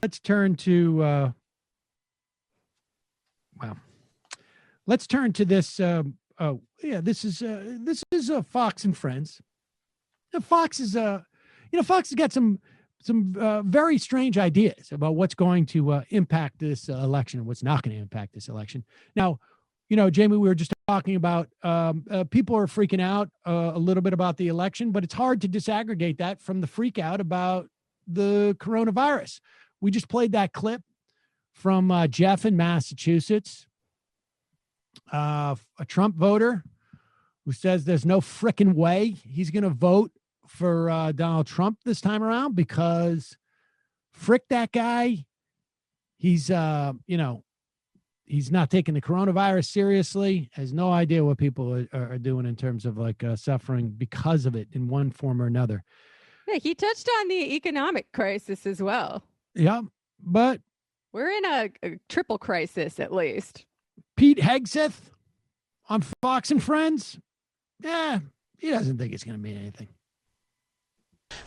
Let's turn to let's turn to this. This is Fox and Friends. Fox is Fox has got some very strange ideas about what's going to impact this election and what's not going to impact this election. Now, Jamie, we were just talking about people are freaking out a little bit about the election, but it's hard to disaggregate that from the freak out about the coronavirus. We just played that clip from Jeff in Massachusetts, a Trump voter who says there's no frickin' way he's going to vote for Donald Trump this time around because frick that guy. He's, he's not taking the coronavirus seriously, has no idea what people are doing in terms of suffering because of it in one form or another. Yeah, he touched on the economic crisis as well. Yeah, but we're in a triple crisis at least. Pete Hegseth on Fox and Friends, he doesn't think it's going to mean anything.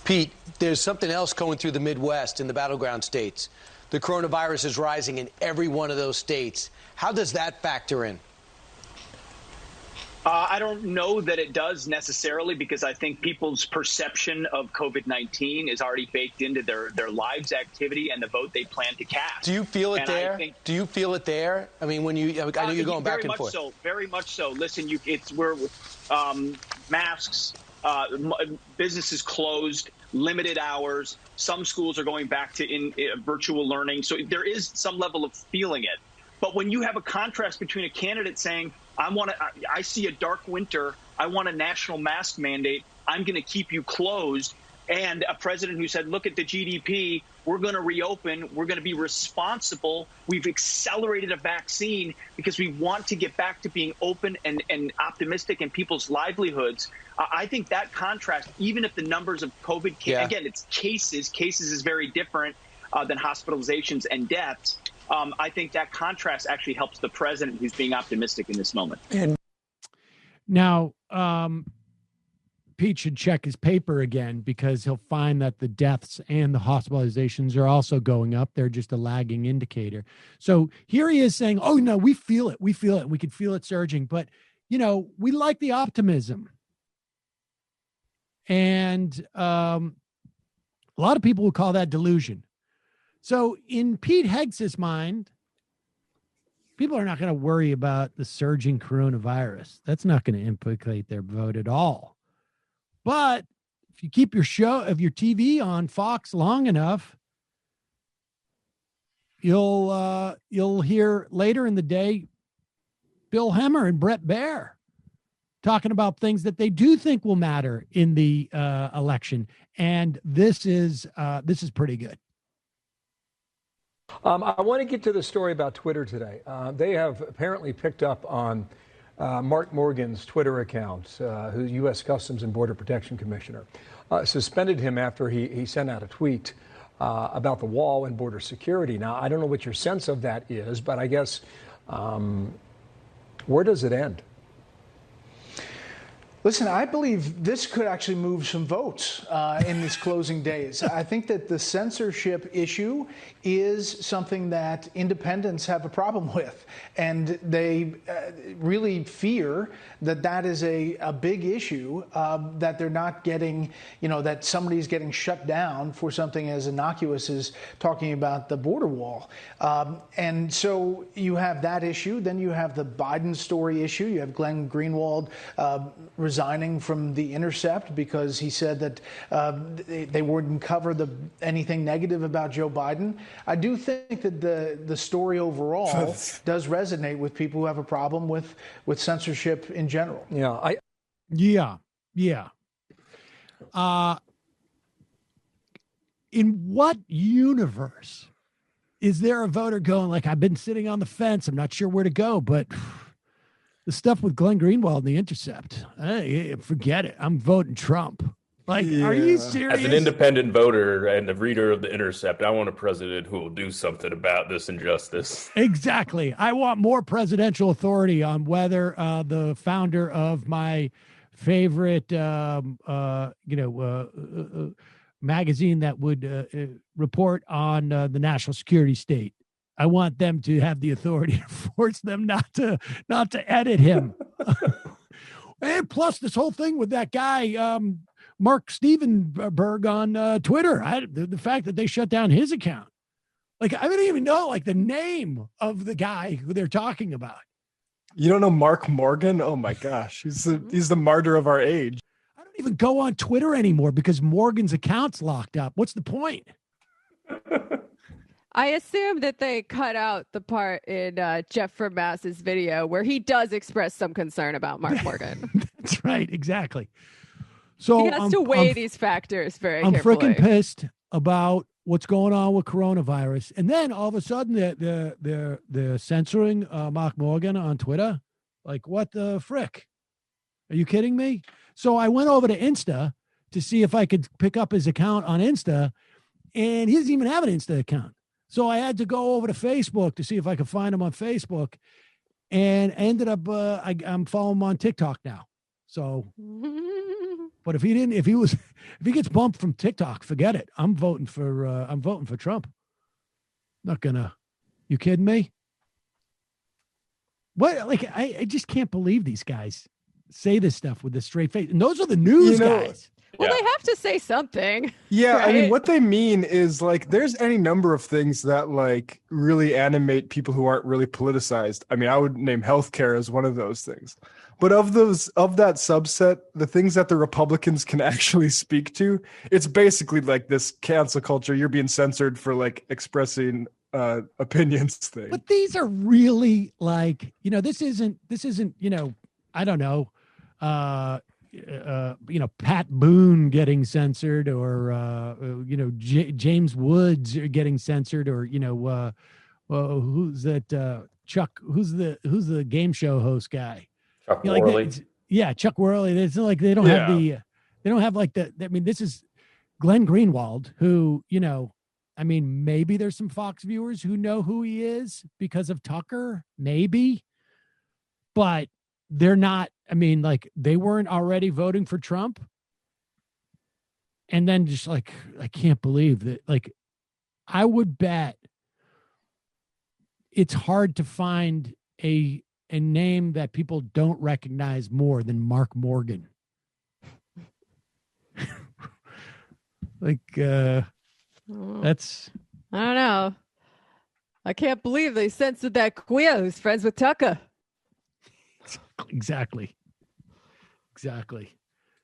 Pete, there's something else going through the Midwest in the battleground states. The coronavirus is rising in every one of those states. How does that factor in? I don't know that it does necessarily, because I think people's perception of COVID-19 is already baked into their lives, activity, and the vote they plan to cast. Do you feel it there? Do you feel it there? I mean, when I know you're going back and forth. Very much so. Listen, we're masks, businesses closed, limited hours. Some schools are going back to virtual learning. So there is some level of feeling it. But when you have a contrast between a candidate saying, I see a dark winter, I want a national mask mandate, I'm going to keep you closed, and a president who said, look at the GDP, we're going to reopen, we're going to be responsible, we've accelerated a vaccine because we want to get back to being open and optimistic in people's livelihoods. I think that contrast, even if the numbers of COVID, again, it's cases is very different than hospitalizations and deaths. I think that contrast actually helps the president who's being optimistic in this moment. Now, Pete should check his paper again, because he'll find that the deaths and the hospitalizations are also going up. They're just a lagging indicator. So here he is saying, oh, no, we feel it. We feel it. We can feel it surging. But, we like the optimism. And a lot of people would call that delusion. So in Pete Hegseth's mind, people are not going to worry about the surging coronavirus. That's not going to implicate their vote at all. But if you keep your TV on Fox long enough, you'll hear later in the day Bill Hemmer and Brett Baer talking about things that they do think will matter in the election, and this is pretty good. I want to get to the story about Twitter today. They have apparently picked up on Mark Morgan's Twitter account, who's U.S. Customs and Border Protection Commissioner, suspended him after he sent out a tweet about the wall and border security. Now, I don't know what your sense of that is, but I guess where does it end? Listen, I believe this could actually move some votes in these closing days. I think that the censorship issue is something that independents have a problem with, and they really fear that that is a big issue, that they're not getting, that somebody's getting shut down for something as innocuous as talking about the border wall. And so you have that issue. Then you have the Biden story issue. You have Glenn Greenwald resigning from The Intercept because he said that they wouldn't cover anything negative about Joe Biden. I do think that the story overall does resonate with people who have a problem with censorship in general. Yeah. In what universe is there a voter going like, I've been sitting on the fence, I'm not sure where to go, but the stuff with Glenn Greenwald and The Intercept, forget it. I'm voting Trump. Are you serious? As an independent voter and a reader of The Intercept, I want a president who will do something about this injustice. Exactly. I want more presidential authority on whether the founder of my favorite, magazine that would report on the national security state. I want them to have the authority to force them not to edit him. And plus, this whole thing with that guy, Mark Stevenberg on Twitter, the fact that they shut down his account. Like, I don't even know, like, the name of the guy who they're talking about. You don't know Mark Morgan? Oh, my gosh. He's the martyr of our age. I don't even go on Twitter anymore because Morgan's account's locked up. What's the point? I assume that they cut out the part in Jeff from Mass's video where he does express some concern about Mark Morgan. That's right. Exactly. So he has to weigh these factors very I'm carefully. freaking pissed about what's going on with coronavirus. And then all of a sudden they're censoring Mark Morgan on Twitter. Like, what the frick? Are you kidding me? So I went over to Insta to see if I could pick up his account on Insta, and he doesn't even have an Insta account. So I had to go over to Facebook to see if I could find him on Facebook, and ended up I'm following him on TikTok now. So, but if he gets bumped from TikTok, forget it. I'm voting for Trump. Not gonna. You kidding me? What? Like, I just can't believe these guys say this stuff with a straight face. And those are the news guys. Well, they have to say something. Yeah, right? I mean, what they mean is, like, there's any number of things that, like, really animate people who aren't really politicized. I mean, I would name healthcare as one of those things. But of that subset, the things that the Republicans can actually speak to, it's basically like this cancel culture. You're being censored for, like, expressing opinions thing. But these are really, like, this isn't, I don't know, Pat Boone getting censored, or James Woods getting censored, or who's that Chuck? Who's the game show host guy? Chuck Worley. Chuck Worley. It's like they don't have like the. I mean, this is Glenn Greenwald, who I mean, maybe there's some Fox viewers who know who he is because of Tucker, maybe, but they're not. I mean, like, they weren't already voting for Trump. And then just like, I can't believe that. Like, I would bet it's hard to find a name that people don't recognize more than Mark Morgan. Like, that's. I don't know. I can't believe they censored that queer who's friends with Tucker. Exactly.